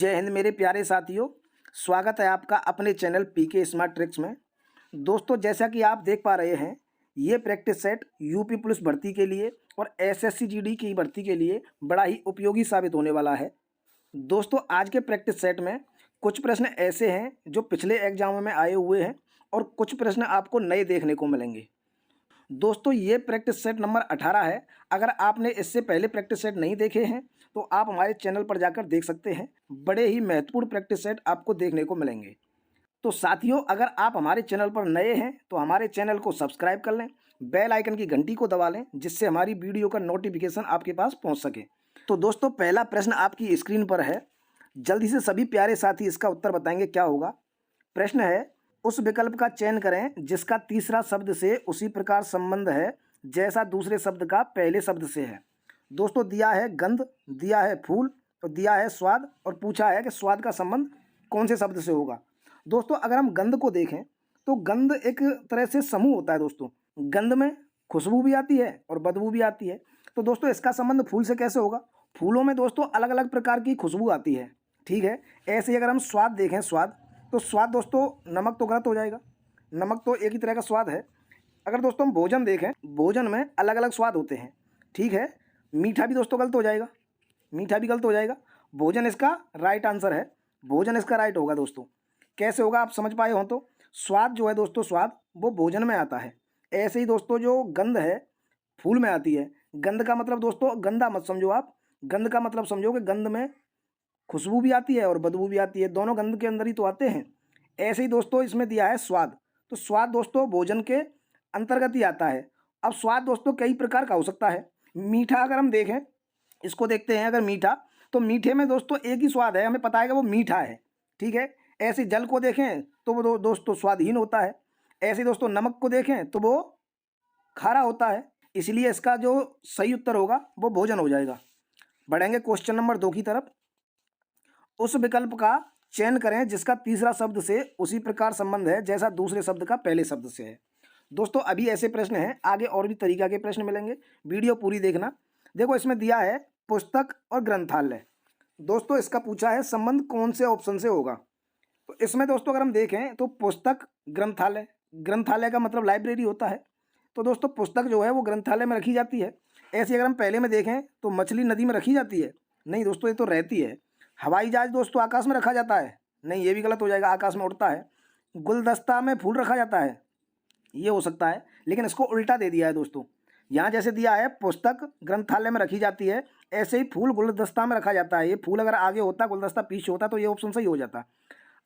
जय हिंद मेरे प्यारे साथियों। स्वागत है आपका अपने चैनल पीके स्मार्ट ट्रिक्स में। दोस्तों, जैसा कि आप देख पा रहे हैं, ये प्रैक्टिस सेट यूपी पुलिस भर्ती के लिए और एसएससी जीडी की भर्ती के लिए बड़ा ही उपयोगी साबित होने वाला है। दोस्तों, आज के प्रैक्टिस सेट में कुछ प्रश्न ऐसे हैं जो पिछले एग्जामों में आए हुए हैं और कुछ प्रश्न आपको नए देखने को मिलेंगे। दोस्तों, ये प्रैक्टिस सेट नंबर 18 है। अगर आपने इससे पहले प्रैक्टिस सेट नहीं देखे हैं तो आप हमारे चैनल पर जाकर देख सकते हैं। बड़े ही महत्वपूर्ण प्रैक्टिस सेट आपको देखने को मिलेंगे। तो साथियों, अगर आप हमारे चैनल पर नए हैं तो हमारे चैनल को सब्सक्राइब कर लें, बेल आइकन की घंटी को दबा लें, जिससे हमारी वीडियो का नोटिफिकेशन आपके पास पहुंच सके। तो दोस्तों, पहला प्रश्न आपकी स्क्रीन पर है। जल्दी से सभी प्यारे साथी इसका उत्तर बताएंगे क्या होगा। प्रश्न है, उस विकल्प का चयन करें जिसका तीसरा शब्द से उसी प्रकार संबंध है जैसा दूसरे शब्द का पहले शब्द से है। दोस्तों, दिया है गंध, दिया है फूल और दिया है स्वाद और पूछा है कि स्वाद का संबंध कौन से शब्द से होगा। दोस्तों, अगर हम गंध को देखें तो गंध एक तरह से समूह होता है। दोस्तों, गंध में खुशबू भी आती है और बदबू भी आती है। तो दोस्तों, इसका संबंध फूल से कैसे होगा। फूलों में दोस्तों अलग अलग प्रकार की खुशबू आती है, ठीक है। ऐसे ही अगर हम स्वाद देखें, स्वाद तो स्वाद दोस्तों नमक तो गलत हो जाएगा, नमक तो एक ही तरह का स्वाद है। अगर दोस्तों हम भोजन देखें, भोजन में अलग अलग स्वाद होते हैं, ठीक है। मीठा भी दोस्तों गलत हो जाएगा, मीठा भी गलत हो जाएगा। भोजन इसका राइट आंसर है, भोजन इसका राइट होगा। दोस्तों, कैसे होगा आप समझ पाए हो। तो स्वाद जो है दोस्तों, स्वाद वो भोजन में आता है। ऐसे ही दोस्तों जो गंध है फूल में आती है। गंध का मतलब दोस्तों गंदा मत समझो आप, गंध का मतलब समझो कि गंध में खुशबू भी आती है और बदबू भी आती है, दोनों गंध के अंदर ही तो आते हैं। ऐसे ही दोस्तों इसमें दिया है स्वाद, तो स्वाद दोस्तों भोजन के अंतर्गत ही आता है। अब स्वाद दोस्तों कई प्रकार का हो सकता है। मीठा अगर हम देखें, इसको देखते हैं, अगर मीठा तो मीठे में दोस्तों एक ही स्वाद है, हमें पता है कि वो मीठा है, ठीक है। ऐसे जल को देखें तो वो दोस्तों स्वादहीन होता है। ऐसे दोस्तों नमक को देखें तो वो खारा होता है। इसलिए इसका जो सही उत्तर होगा वो भोजन हो जाएगा। बढ़ेंगे क्वेश्चन नंबर 2 की तरफ। उस विकल्प का चयन करें जिसका तीसरा शब्द से उसी प्रकार संबंध है जैसा दूसरे शब्द का पहले शब्द से है। दोस्तों, अभी ऐसे प्रश्न हैं, आगे और भी तरीका के प्रश्न मिलेंगे, वीडियो पूरी देखना। देखो, इसमें दिया है पुस्तक और ग्रंथालय। दोस्तों, इसका पूछा है संबंध कौन से ऑप्शन से होगा। तो इसमें दोस्तों अगर हम देखें तो पुस्तक ग्रंथालय, ग्रंथालय का मतलब लाइब्रेरी होता है। तो दोस्तों पुस्तक जो है वो ग्रंथालय में रखी जाती है। ऐसे अगर हम पहले में देखें तो मछली नदी में रखी जाती है, नहीं दोस्तों ये तो रहती है। हवाई जहाज दोस्तों आकाश में रखा जाता है, नहीं ये भी गलत हो जाएगा, आकाश में उड़ता है। गुलदस्ता में फूल रखा जाता है, ये हो सकता है, लेकिन इसको उल्टा दे दिया है दोस्तों। यहाँ जैसे दिया है पुस्तक ग्रंथालय में रखी जाती है, ऐसे ही फूल गुलदस्ता में रखा जाता है। ये फूल अगर आगे होता, गुलदस्ता पीछे होता, तो ये ऑप्शन सही हो जाता।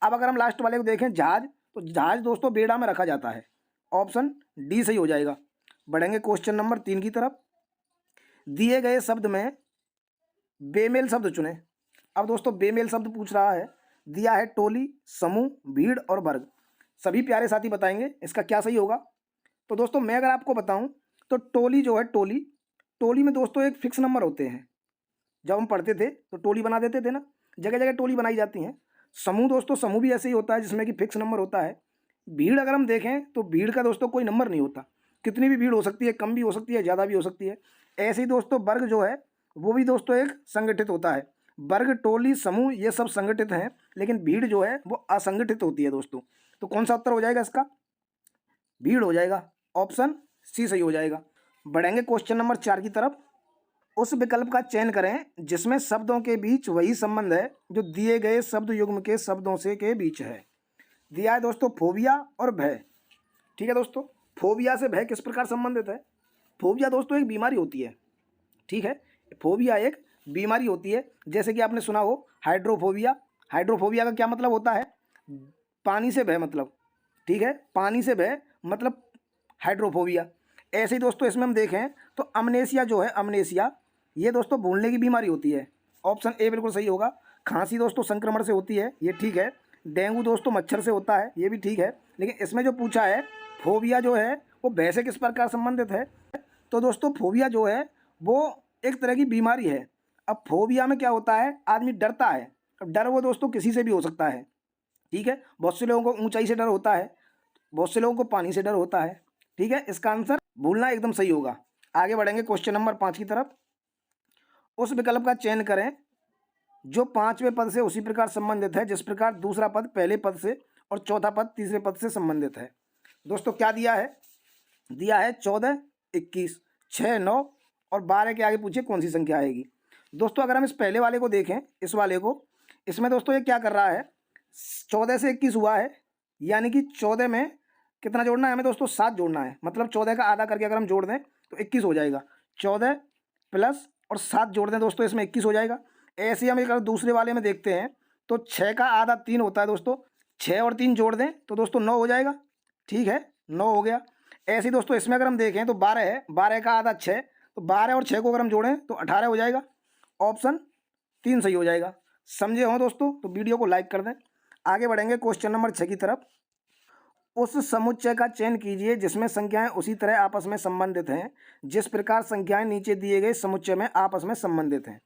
अब अगर हम लास्ट वाले को देखें जहाज, तो जहाज दोस्तों बेड़ा में रखा जाता है, ऑप्शन डी सही हो जाएगा। बढ़ेंगे क्वेश्चन नंबर 3 की तरफ। दिए गए शब्द में बेमेल शब्द चुनें। अब दोस्तों बेमेल शब्द पूछ रहा है, दिया है टोली, समूह, भीड़ और वर्ग। सभी प्यारे साथी बताएंगे इसका क्या सही होगा। तो दोस्तों मैं अगर आपको बताऊं तो टोली जो है, टोली, टोली में दोस्तों एक फिक्स नंबर होते हैं। जब हम पढ़ते थे तो टोली बना देते थे ना, जगह जगह टोली बनाई जाती हैं। समूह दोस्तों, समूह भी ऐसे ही होता है जिसमें कि फिक्स नंबर होता है। भीड़ अगर हम देखें तो भीड़ का दोस्तों कोई नंबर नहीं होता, कितनी भी भीड़ हो सकती है, कम भी हो सकती है, ज़्यादा भी हो सकती है। ऐसे ही दोस्तों वर्ग जो है वो भी दोस्तों एक संगठित होता है। वर्ग, टोली, समूह ये सब संगठित हैं, लेकिन भीड़ जो है वो असंगठित होती है दोस्तों। तो कौन सा उत्तर हो जाएगा इसका, भीड़ हो जाएगा, ऑप्शन सी सही हो जाएगा। बढ़ेंगे क्वेश्चन नंबर 4 की तरफ। उस विकल्प का चयन करें जिसमें शब्दों के बीच वही संबंध है जो दिए गए शब्द युग्म के शब्दों से के बीच है। दिया है दोस्तों फोबिया और भय, ठीक है दोस्तों। फोबिया से भय किस प्रकार संबंधित है। फोबिया दोस्तों एक बीमारी होती है, ठीक है। फोबिया एक बीमारी होती है, जैसे कि आपने सुना हो हाइड्रोफोबिया। हाइड्रोफोबिया का क्या मतलब होता है, पानी से भय मतलब, ठीक है, पानी से भय मतलब हाइड्रोफोबिया। ऐसे ही दोस्तों इसमें हम देखें तो अमनेसिया जो है, अमनेसिया ये दोस्तों भूलने की बीमारी होती है, ऑप्शन ए बिल्कुल सही होगा। खांसी दोस्तों संक्रमण से होती है, ये ठीक है। डेंगू दोस्तों मच्छर से होता है, ये भी ठीक है। लेकिन इसमें जो पूछा है फोबिया जो है वो भय से किस प्रकार संबंधित है। तो दोस्तों फोबिया जो है वो एक तरह की बीमारी है। अब फोबिया में क्या होता है, आदमी डरता है। अब डर वो दोस्तों किसी से भी हो सकता है, ठीक है। बहुत से लोगों को ऊंचाई से डर होता है, बहुत से लोगों को पानी से डर होता है, ठीक है। इसका आंसर भूलना एकदम सही होगा। आगे बढ़ेंगे क्वेश्चन नंबर 5 की तरफ। उस विकल्प का चयन करें जो पांचवें पद से उसी प्रकार संबंधित है जिस प्रकार दूसरा पद पहले पद से और चौथा पद तीसरे पद से संबंधित है। दोस्तों क्या दिया है? दिया है 14, 21, 6, 9 और 12 के आगे पूछिए कौन सी संख्या आएगी। दोस्तों अगर हम इस पहले वाले को देखें, इस वाले को, इसमें दोस्तों ये क्या कर रहा है, 14 से 21 हुआ है, यानी कि 14 में कितना जोड़ना है हमें दोस्तों? 7 जोड़ना है। मतलब 14 का आधा करके अगर हम जोड़ दें तो 21 हो जाएगा। 14 प्लस और 7 जोड़ दें दोस्तों, इसमें 21 हो जाएगा। ऐसे ही हम अगर दूसरे वाले में देखते हैं तो 6 का आधा 3 होता है दोस्तों, 6 और 3 जोड़ दें तो दोस्तों 9 हो जाएगा। ठीक है, 9 हो गया। ऐसे ही दोस्तों इसमें अगर हम देखें तो 12 है, 12 का आधा 6, तो 12 और 6 को अगर हम जोड़ें तो 18 हो जाएगा। ऑप्शन 3 सही हो जाएगा। समझे हो दोस्तों? तो वीडियो को लाइक कर दें। आगे बढ़ेंगे क्वेश्चन नंबर 6 की तरफ। उस समुच्चय का चयन कीजिए जिसमें संख्याएं उसी तरह आपस में संबंधित हैं जिस प्रकार संख्याएं नीचे दिए गए समुच्चय में आपस में संबंधित हैं।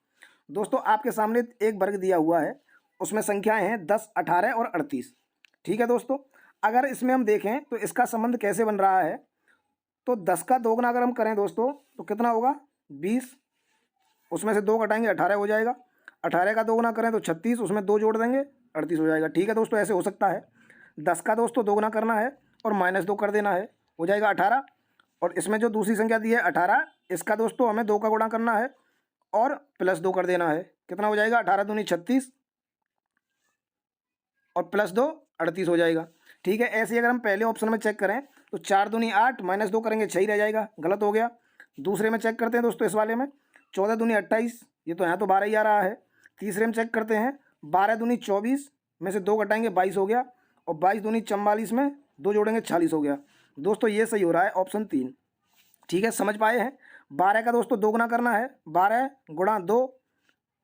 दोस्तों आपके सामने एक वर्ग दिया हुआ है, उसमें संख्याएं हैं 10, 18 और 38। ठीक है दोस्तों, अगर इसमें हम देखें तो इसका संबंध कैसे बन रहा है, तो 10 का दोगुना अगर हम करें दोस्तों तो कितना होगा? 20, उसमें से 2 घटाएंगे 18 हो जाएगा। 18 का दोगुना करें तो 36, उसमें 2 जोड़ देंगे 38 हो जाएगा। ठीक है दोस्तों, ऐसे हो सकता है। 10 का दोस्तों दोगुना करना है और -2 कर देना है, हो जाएगा 18। और इसमें जो दूसरी संख्या दी है 18, इसका दोस्तों हमें 2 का गुणा करना है और +2 कर देना है। कितना हो जाएगा? 18 दूनी 36 और +2 38 हो जाएगा। ठीक है, ऐसे ही अगर हम पहले ऑप्शन में चेक करें तो 4 दूनी 8, -2 करेंगे 6 ही रह जाएगा, गलत हो गया। दूसरे में चेक करते हैं दोस्तों, इस वाले में 14 दूनी 28, ये तो यहाँ तो 12 ही आ रहा है। तीसरे में चेक करते हैं 12 दूनी 24 में से 2 घटाएंगे 22 हो गया, और 22 दूनी 44 में 2 जोड़ेंगे 46 हो गया। दोस्तों ये सही हो रहा है, ऑप्शन 3। ठीक है, समझ पाए हैं? 12 का दोस्तों दोगुना करना है, 12 गुणा 2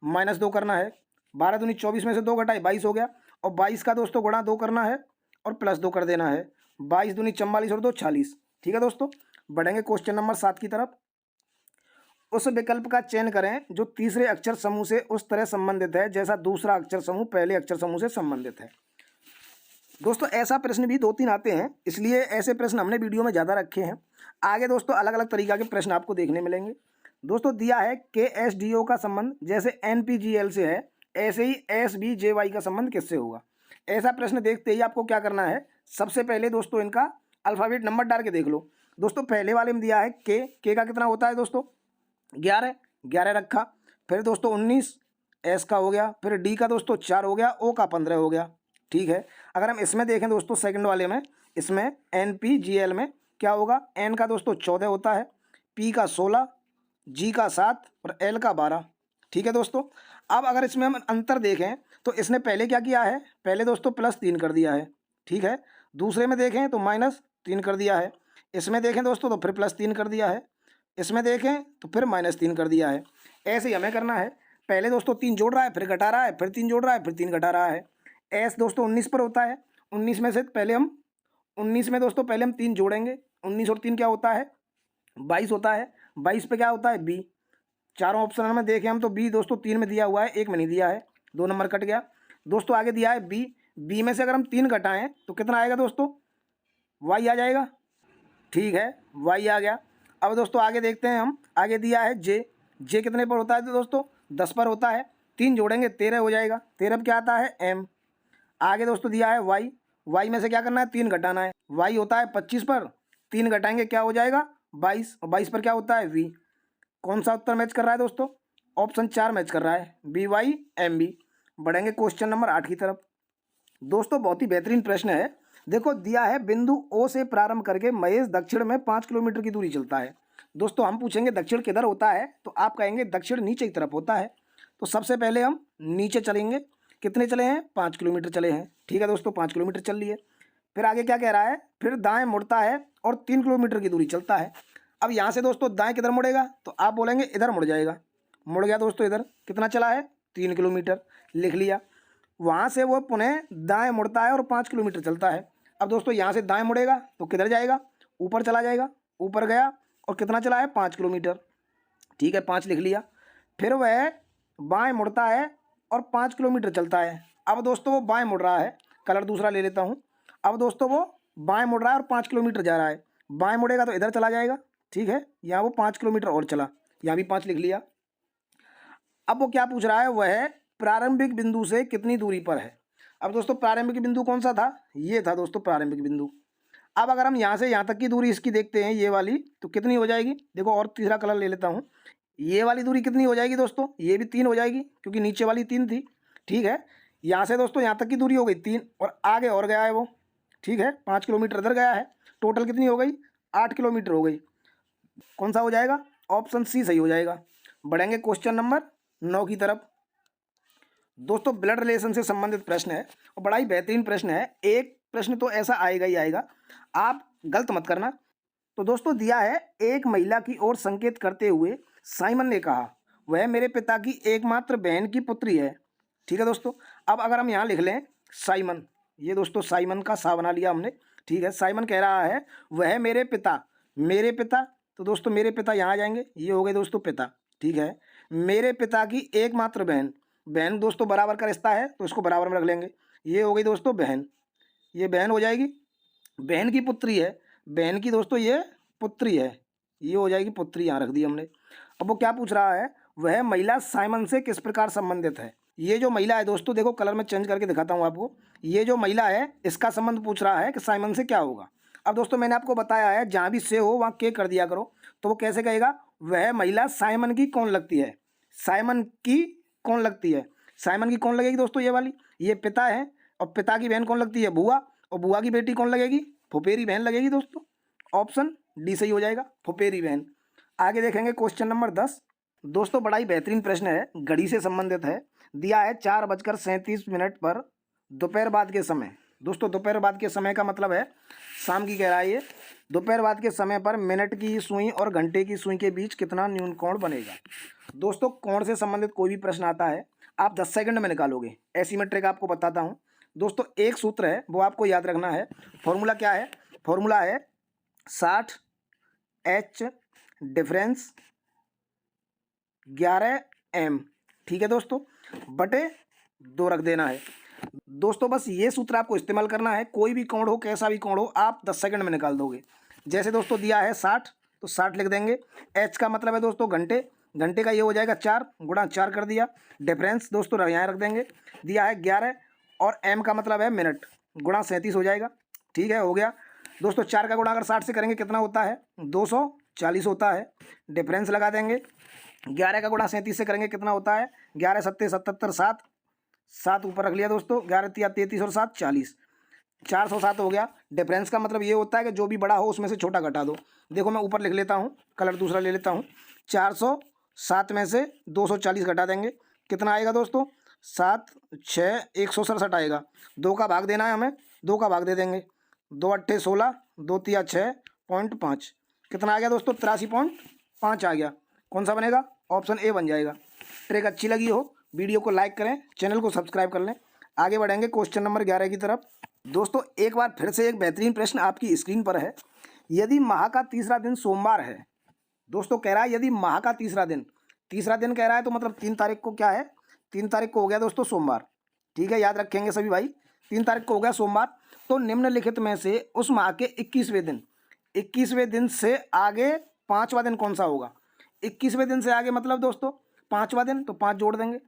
-2 करना है। 12 दूनी 24 में से 2 घटाए 22 हो गया, और 22 का दोस्तों गुणा 2 करना है और +2 कर देना है। 22 दूनी 44 और 2 40। ठीक है दोस्तों, बढ़ेंगे क्वेश्चन नंबर 7 की तरफ। उस विकल्प का चयन करें जो तीसरे अक्षर समूह से उस तरह संबंधित है जैसा दूसरा अक्षर समूह पहले अक्षर समूह से संबंधित है। दोस्तों ऐसा प्रश्न भी 2-3 आते हैं, इसलिए ऐसे प्रश्न हमने वीडियो में ज़्यादा रखे हैं। आगे दोस्तों अलग अलग तरीका के प्रश्न आपको देखने मिलेंगे। दोस्तों दिया है KSDO का संबंध जैसे NPGL से है, ऐसे ही SBJY का संबंध किससे होगा। ऐसा प्रश्न देखते ही आपको क्या करना है, सबसे पहले दोस्तों इनका अल्फ़ाबेट नंबर डाल के देख लो। दोस्तों पहले वाले में दिया है K का कितना होता है दोस्तों? 11 रखा। फिर दोस्तों 19 S का हो गया, फिर D का दोस्तों 4 हो गया, O का 15 हो गया। ठीक है, अगर हम इसमें देखें दोस्तों सेकंड वाले में, इसमें NPGL में क्या होगा? N का दोस्तों 14 होता है, P का 16, G का 7 और L का 12। ठीक है दोस्तों, अब अगर इसमें हम अंतर देखें तो इसने पहले क्या किया है, पहले दोस्तों +3 कर दिया है। ठीक है, दूसरे में देखें तो -3 कर दिया है, इसमें देखें दोस्तों तो फिर +3 कर दिया है, इसमें देखें तो फिर -3 कर दिया है। ऐसे ही हमें करना है, पहले दोस्तों 3 जोड़ रहा है, फिर घटा रहा है, फिर 3 जोड़ रहा है, फिर 3 घटा रहा है। S दोस्तों 19 पर होता है, 19 में से पहले हम 19 में दोस्तों पहले हम 3 जोड़ेंगे, 19 और 3 क्या होता है? 22 होता है। 22 पे क्या होता है? B। चारों ऑप्शन में देखें हम तो B दोस्तों 3 में दिया हुआ है, 1 में नहीं दिया है, 2 नंबर कट गया। दोस्तों आगे दिया है B में से अगर हम 3 घटाएं तो कितना आएगा दोस्तों? Y आ जाएगा। ठीक है, Y आ गया। अब दोस्तों आगे देखते हैं हम, आगे दिया है J कितने पर होता है दोस्तों? 10 पर होता है, 3 जोड़ेंगे 13 हो जाएगा। 13 पर क्या आता है? M। आगे दोस्तों दिया है Y में से क्या करना है? 3 घटाना है। Y होता है 25 पर, 3 घटाएंगे क्या हो जाएगा? 22, और 22 पर क्या होता है? V। कौन सा उत्तर मैच कर रहा है दोस्तों? ऑप्शन 4 मैच कर रहा है, BYMB। बढ़ेंगे क्वेश्चन नंबर 8 की तरफ। दोस्तों बहुत ही बेहतरीन प्रश्न है। देखो दिया है बिंदु O से प्रारंभ करके महेश दक्षिण में 5 किलोमीटर की दूरी चलता है। दोस्तों हम पूछेंगे दक्षिण किधर होता है, तो आप कहेंगे दक्षिण नीचे की तरफ होता है। तो सबसे पहले हम नीचे चलेंगे। कितने चले हैं? 5 किलोमीटर चले हैं। ठीक है दोस्तों, 5 किलोमीटर चल लिए। फिर आगे क्या कह रहा है? फिर दाएं मुड़ता है और 3 किलोमीटर की दूरी चलता है। अब यहाँ से दोस्तों दाएं किधर मुड़ेगा, तो आप बोलेंगे इधर मुड़ जाएगा। मुड़ गया दोस्तों इधर, कितना चला है? 3 किलोमीटर, लिख लिया। वहाँ से वो पुनः दाएं मुड़ता है और 5 किलोमीटर चलता है। अब दोस्तों यहाँ से दाएं मुड़ेगा तो किधर जाएगा? ऊपर चला जाएगा। ऊपर गया और कितना चला है? 5 किलोमीटर। ठीक है, 5 लिख लिया। फिर वह बाएं मुड़ता है और 5 किलोमीटर चलता है। अब दोस्तों वो बाएं मुड़ रहा है, कलर दूसरा ले लेता हूँ। अब दोस्तों वो बाएं मुड़ रहा है और 5 किलोमीटर जा रहा है। बाएं मुड़ेगा तो इधर चला जाएगा। ठीक है, यहाँ वो 5 किलोमीटर और चला, यहाँ भी 5 लिख लिया। अब वो क्या पूछ रहा है? वह प्रारंभिक बिंदु से कितनी दूरी पर है। अब दोस्तों प्रारंभिक बिंदु कौन सा था, ये था दोस्तों प्रारंभिक बिंदु। अब अगर हम यहाँ से यहाँ तक की दूरी इसकी देखते हैं ये वाली, तो कितनी हो जाएगी, देखो और तीसरा कलर ले लेता हूँ। ये वाली दूरी कितनी हो जाएगी दोस्तों, ये भी 3 हो जाएगी क्योंकि नीचे वाली 3 थी। ठीक है, यहाँ से दोस्तों यहाँ तक की दूरी हो गई 3 और आगे और गया है वो। ठीक है, 5 किलोमीटर इधर गया है, टोटल कितनी हो गई 8 किलोमीटर हो गई। कौन सा हो जाएगा, ऑप्शन सी सही हो जाएगा। बढ़ेंगे क्वेश्चन नंबर 9 की तरफ। दोस्तों ब्लड रिलेशन से संबंधित प्रश्न है और बड़ा ही बेहतरीन प्रश्न है। एक प्रश्न तो ऐसा आएगा ही आएगा, आप गलत मत करना। तो दोस्तों दिया है, एक महिला की ओर संकेत करते हुए साइमन ने कहा वह मेरे पिता की एकमात्र बहन की पुत्री है। ठीक है दोस्तों, अब अगर हम यहाँ लिख लें साइमन, ये दोस्तों साइमन का सा बना लिया हमने। ठीक है, साइमन कह रहा है वह मेरे पिता, मेरे पिता, तो दोस्तों मेरे पिता यहाँ आ जाएंगे, ये हो गए दोस्तों पिता। ठीक है, मेरे पिता की एकमात्र बहन, बहन दोस्तों बराबर का रिश्ता है तो इसको बराबर में रख लेंगे, ये हो गई दोस्तों बहन, ये बहन हो जाएगी। बहन की पुत्री है, बहन की दोस्तों ये पुत्री है, ये हो जाएगी पुत्री, यहाँ रख दी हमने। अब वो क्या पूछ रहा है, वह महिला साइमन से किस प्रकार संबंधित है। ये जो महिला है दोस्तों, देखो कलर में चेंज करके दिखाता हूँ आपको, ये जो महिला है इसका संबंध पूछ रहा है कि साइमन से क्या होगा। अब दोस्तों मैंने आपको बताया है जहाँ भी से हो वहाँ के कर दिया करो, तो वो कैसे कहेगा, वह महिला साइमन की कौन लगती है, साइमन की कौन लगती है। साइमन की कौन लगेगी दोस्तों, ये वाली, ये पिता है, और पिता की बहन कौन लगती है, बुआ, और बुआ की बेटी कौन लगेगी, फुफेरी बहन लगेगी दोस्तों। ऑप्शन डी सही हो जाएगा, फुफेरी बहन। आगे देखेंगे क्वेश्चन नंबर 10। दोस्तों बड़ा ही बेहतरीन प्रश्न है, घड़ी से संबंधित है। दिया है 4:37 पर दोपहर बाद के समय। दोस्तों दोपहर बाद के समय का मतलब है शाम की कह रहा है ये। दोपहर बाद के समय पर मिनट की सुई और घंटे की सुई के बीच कितना न्यून कोण बनेगा। दोस्तों कोण से संबंधित कोई भी प्रश्न आता है आप 10 सेकंड में निकालोगे, ऐसी मैं ट्रिक आपको बताता हूँ। दोस्तों एक सूत्र है वो आपको याद रखना है। फॉर्मूला क्या है, फॉर्मूला है 60H डिफरेंस 11M। ठीक है दोस्तों, बटे 2 रख देना है। दोस्तों बस ये सूत्र आपको इस्तेमाल करना है, कोई भी कोण हो कैसा भी कोण हो आप 10 सेकंड में निकाल दोगे। जैसे दोस्तों दिया है 60 तो 60 लिख देंगे। एच का मतलब है दोस्तों घंटे, घंटे का ये हो जाएगा 4 गुणा 4 कर दिया। डिफरेंस दोस्तों यहाँ रख देंगे। दिया है 11 और एम का मतलब है मिनट, गुणा 37 हो जाएगा। ठीक है, हो गया दोस्तों। 4 का गुणा अगर 60 से करेंगे कितना होता है, 240 होता है। डिफरेंस लगा देंगे। 11 का गुणा 37 से करेंगे कितना होता है, 11 सत्ते 77, 7 7 ऊपर रख लिया दोस्तों, 11 तिया 33 और 7 40, 407 हो गया। डिफरेंस का मतलब ये होता है कि जो भी बड़ा हो उसमें से छोटा घटा दो। देखो मैं ऊपर लिख लेता हूँ, कलर दूसरा ले लेता हूँ। 407 में से 240 घटा देंगे, कितना आएगा दोस्तों, 7 6 167 आएगा। 2 का भाग देना है हमें, 2 का भाग दे देंगे। 2 अट्ठे 16, 2 तिया 6.5, कितना आ गया दोस्तों, 83.5 आ गया। कौन सा बनेगा, ऑप्शन ए बन जाएगा। ट्रिक अच्छी लगी हो वीडियो को लाइक करें, चैनल को सब्सक्राइब कर लें। आगे बढ़ेंगे क्वेश्चन नंबर 11 की तरफ। दोस्तों एक बार फिर से एक बेहतरीन प्रश्न आपकी स्क्रीन पर है। यदि माह का तीसरा दिन सोमवार है, दोस्तों कह रहा है यदि माह का तीसरा दिन कह रहा है तो मतलब 3 तारीख को क्या है, 3 तारीख को हो गया दोस्तों सोमवार। ठीक है, याद रखेंगे सभी भाई, 3 तारीख को हो गया सोमवार। तो निम्नलिखित में से उस माह के 21वें दिन से आगे 5वां दिन कौन सा होगा। 21वें दिन से आगे मतलब दोस्तों 5वां दिन, तो 5 जोड़ देंगे।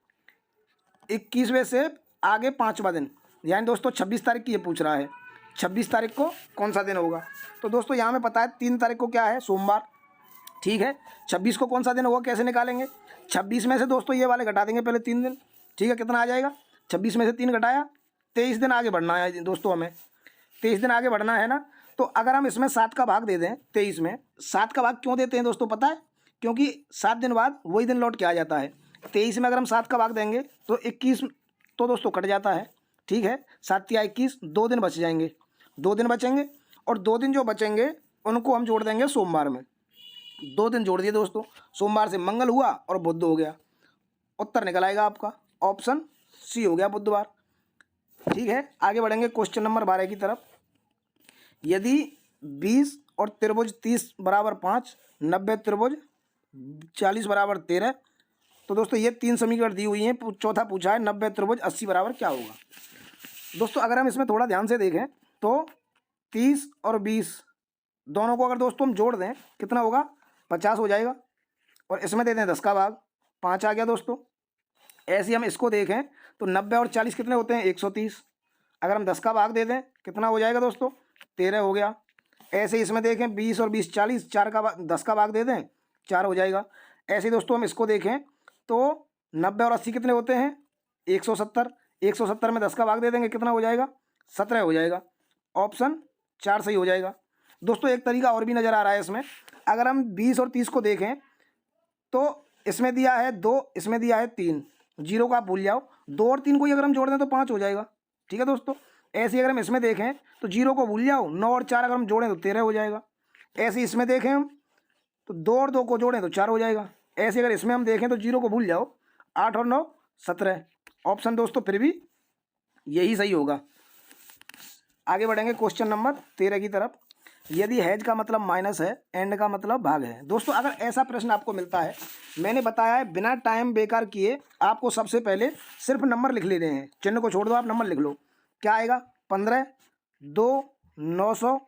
21वें से आगे 5वां दिन, यानी दोस्तों 26 तारीख की ये पूछ रहा है, 26 तारीख को कौन सा दिन होगा। तो दोस्तों यहाँ में पता है 3 तारीख को क्या है, सोमवार। ठीक है, 26 को कौन सा दिन होगा, कैसे निकालेंगे, 26 में से दोस्तों ये वाले घटा देंगे पहले 3 दिन। ठीक है, कितना आ जाएगा, 26 में से 3 घटाया, 23 दिन आगे बढ़ना है दोस्तों, हमें 23 दिन आगे बढ़ना है ना। तो अगर हम इसमें 7 का भाग दे दें, 23 में 7 का भाग क्यों देते हैं दोस्तों पता है, क्योंकि 7 दिन बाद वही दिन लौट के आ जाता है। 23 में अगर हम 7 का भाग देंगे तो 21 तो दोस्तों कट जाता है। ठीक है, 7 या 21, 2 दिन बच जाएंगे, 2 दिन बचेंगे, और 2 दिन जो बचेंगे उनको हम जोड़ देंगे सोमवार में। 2 दिन जोड़ दिए दोस्तों, सोमवार से मंगल हुआ और बुध हो गया। उत्तर निकल आएगा आपका, ऑप्शन सी हो गया, बुधवार। ठीक है, आगे बढ़ेंगे क्वेश्चन नंबर 12 की तरफ। यदि 20 और त्रिभुज 30 बराबर 5, 90 त्रिभुज 40 बराबर 13, तो दोस्तों ये 3 समीकरण दी हुई हैं। चौथा पूछा है 90 त्रिभुज 80 बराबर क्या होगा। दोस्तों अगर हम इसमें थोड़ा ध्यान से देखें तो 30 और 20 दोनों को अगर दोस्तों हम जोड़ दें कितना होगा, 50 हो जाएगा, और इसमें दे दें 10 का भाग, 5 आ गया दोस्तों। ऐसे हम इसको देखें तो 90 और 40 कितने होते हैं 130। अगर हम 10 का भाग दे दें कितना हो जाएगा दोस्तों 13 हो गया। ऐसे इसमें देखें 20 और 20 40, 10 का भाग दे दें 4 हो जाएगा। ऐसे दोस्तों हम इसको देखें तो 90 और 80 कितने होते हैं 170। 170 में 10 का भाग दे देंगे कितना हो जाएगा 17 हो जाएगा। ऑप्शन 4 सही हो जाएगा। दोस्तों एक तरीका और भी नज़र आ रहा है इसमें, अगर हम 20 और 30 को देखें तो इसमें दिया है 2, इसमें दिया है 3, जीरो का आप भूल जाओ, 2 और 3 को ही अगर हम जोड़ दें तो 5 हो जाएगा। ठीक है दोस्तों, ऐसे अगर हम इसमें देखें तो जीरो को भूल जाओ, 9 और 4 अगर हम जोड़ें तो 13 हो जाएगा। ऐसे इसमें देखें हम तो 2 और 2 को जोड़ें तो 4 हो जाएगा। ऐसे अगर इसमें हम देखें तो जीरो को भूल जाओ, 8 और 9 17। ऑप्शन दोस्तों फिर भी यही सही होगा। आगे बढ़ेंगे क्वेश्चन नंबर 13 की तरफ। यदि हैज का मतलब माइनस है, एंड का मतलब भाग है। दोस्तों अगर ऐसा प्रश्न आपको मिलता है, मैंने बताया है बिना टाइम बेकार किए आपको सबसे पहले सिर्फ नंबर लिख लेने हैं, चिन्ह को छोड़ दो, आप नंबर लिख लो। क्या आएगा 15, 2, 900,